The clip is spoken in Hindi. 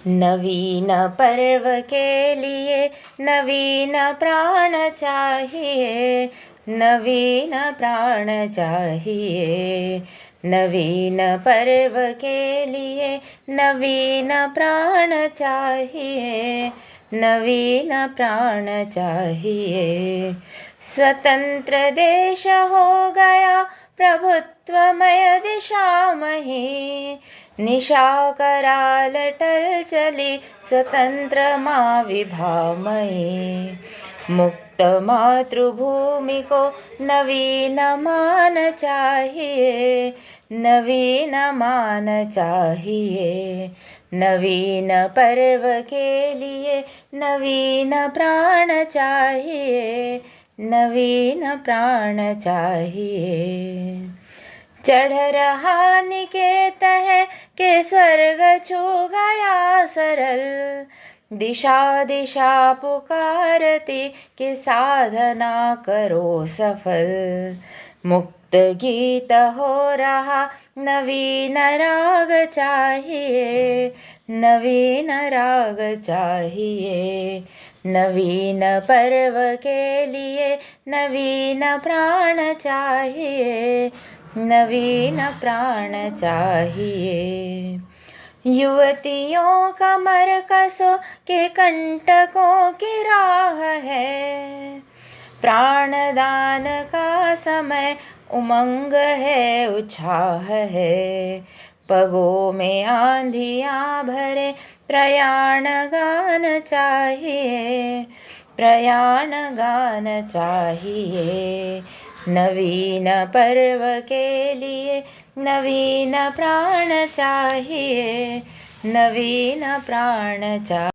नवीन पर्व के लिए नवीन प्राण चाहिए, नवीन प्राण चाहिए। नवीन पर्व के लिए नवीन प्राण चाहिए, नवीन प्राण चाहिए। स्वतंत्र देश हो गया प्रभुत्वमय दिशामही, निशा कराल टल चली स्वतंत्र माँ विभामयी। मुक्त मातृभूमि को नवीन मान चाहिए, नवीन मान चाहिए। नवीन पर्व के लिए नवीन प्राण चाहिए, नवीन प्राण चाहिए। चढ़ रहा निकेत है कि स्वर्ग छू गया सरल, दिशा दिशा पुकारती कि साधना करो सफल। मुक्त गीत हो रहा नवीन राग चाहिए, नवीन राग चाहिए। नवीन पर्व के लिए नवीन प्राण चाहिए, नवीन प्राण चाहिए। युवतियों का मरकसों के कंटकों की राह है, प्राणदान का समय उमंग है, उत्साह है। पगों में आंधियाँ भरे प्रयाण गान चाहिए, प्रयाण गान चाहिए। नवीन पर्व के लिए नवीन प्राण चाहिए, नवीन प्राण चाहिए।